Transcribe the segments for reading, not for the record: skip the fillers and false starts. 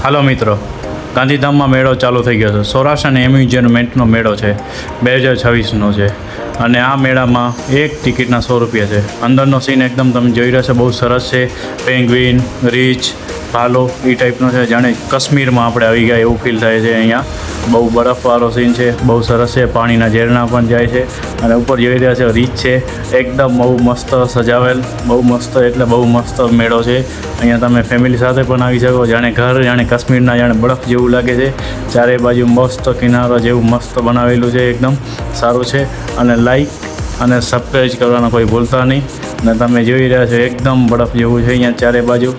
હાલો મિત્રો, ગાંધીધામમાં મેળો ચાલુ થઈ ગયો છે. સૌરાષ્ટ્ર અને એમ્યુઝમેન્ટનો મેળો છે, 2026નો છે. અને આ મેળામાં એક ટિકિટના 100 રૂપિયા છે. અંદરનો સીન એકદમ તમે જોઈ રહ્યા છો, બહુ સરસ છે. પેંગ્વિન, રીચ, ભાલો એ ટાઈપનો છે. જાણે કાશ્મીરમાં આપણે આવી ગયા એવું ફીલ થાય છે. અહીંયા બહુ બરફવાળો સીન છે, બહુ સરસ છે. પાણીના ઝરણા પણ જાય છે. અને ઉપર જોઈ રહ્યા છે રીચ છે, એકદમ બહુ મસ્ત સજાવેલ, બહુ મસ્ત એટલે બહુ મસ્ત મેળો છે. અહીંયા તમે ફેમિલી સાથે પણ આવી શકો. જાણે ઘર, જાણે કાશ્મીરના જાણે બરફ જેવું લાગે છે. ચારે બાજુ મસ્ત કિનારો જેવું મસ્ત બનાવેલું છે, એકદમ સારું છે. અને લાઈક અને સબસ્ક્રાઈબ કરવાનું કોઈ ભૂલતા નહીં. અને તમે જોઈ રહ્યા છો એકદમ બરફ જેવું છે અહીંયા ચારે બાજુ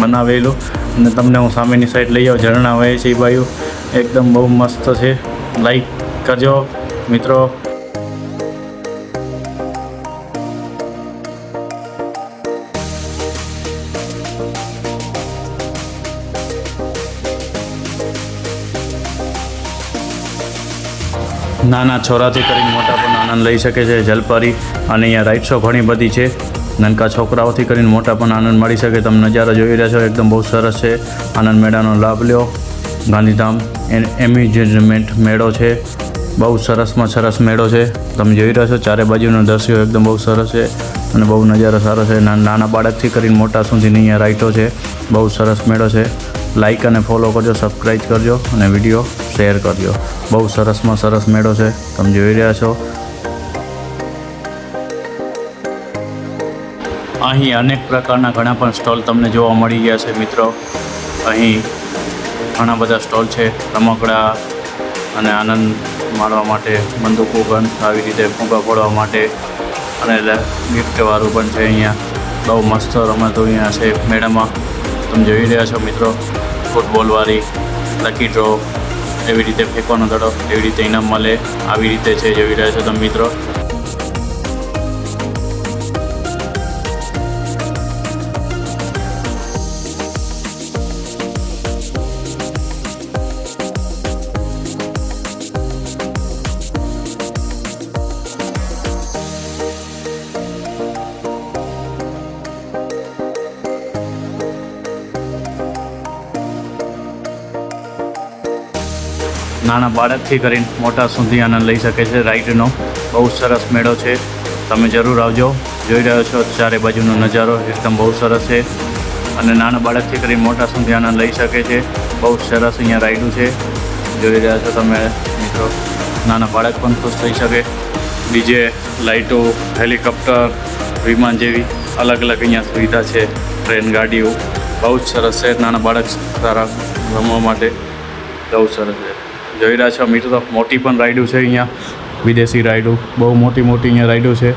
બનાવેલું. અને તમને હું સામેની સાઈડ લઈ આવું, ઝરણા વહે છે એ બાજુ, એકદમ બહુ મસ્ત છે. લાઈક કરજો મિત્રો. નાના છોરાથી કરીને મોટા પણ આનંદ લઈ શકે છે. જલપરી અને અહીંયા રાઇડ્સો ઘણી બધી છે. નાનકા છોકરાઓથી કરીને મોટા પણ આનંદ મળી શકે. તમે નજારો જોઈ રહ્યા છો, એકદમ બહુ સરસ છે. આનંદ મેળાનો લાભ લ્યો. ગાંધીધામ એમ્યુઝમેન્ટ મેળો છે, બહુ સરસમાં સરસ મેળો છે. તમે જોઈ રહ્યા છો ચારે બાજુનો દૃશ્યો એકદમ બહુ સરસ છે અને બહુ નજારો સારો છે. નાના બાળકથી કરીને મોટા સુધીની અહીંયા રાઇડો છે. બહુ સરસ મેળો છે. લાઈક અને ફોલો કરજો, સબસ્ક્રાઈબ કરજો અને વિડીયો શેર કરજો. બહુ સરસમાં સરસ મેળો છે, તમે જોઈ રહ્યા છો. અહીં અનેક પ્રકારના ઘણા પણ સ્ટોલ તમને જોવા મળી ગયા છે મિત્રો. અહીં ઘણા બધા સ્ટોલ છે, રમકડા અને આનંદ માણવા માટે, બંદૂકો ગન આવી રીતે ફૂંકા ફોડવા માટે અને ગિફ્ટવાળું પણ છે. અહીંયા બહુ મસ્ત રમતો અહીંયા છે મેળામાં, તમે જોઈ રહ્યા છો મિત્રો. ફૂટબોલવાળી, લકી ડ્રો, એવી રીતે ફેંકવાનો દડો, એવી રીતે ઇનામ મળે, આવી રીતે છે, જોઈ રહ્યા છો તમે મિત્રો. નાના બાળકથી કરીને મોટા સુધી આનંદ લઈ શકે છે. રાઈડનો બહુ સરસ મેળો છે, તમે જરૂર આવજો. જોઈ રહ્યો છો ચારે બાજુનો નજારો એકદમ બહુ સરસ છે. અને નાના બાળકથી કરીને મોટા સુધી આનંદ લઈ શકે છે. બહુ સરસ અહીંયા રાઈડું છે, જોઈ રહ્યા છો તમે મિત્રો. નાના બાળક પણ ખુશ થઈ શકે. ડીજે, લાઇટો, હેલિકોપ્ટર, વિમાન જેવી અલગ અલગ અહીંયા સુવિધા છે. ટ્રેન, ગાડીઓ બહુ જ સરસ છે. નાના બાળક સારા રમવા માટે બહુ સરસ છે. જોઈ રહ્યા છો મિત્રો, મોટી પણ રાઈડો છે અહીંયા, વિદેશી રાઈડો બહુ મોટી મોટી અહીંયા રાઈડો છે.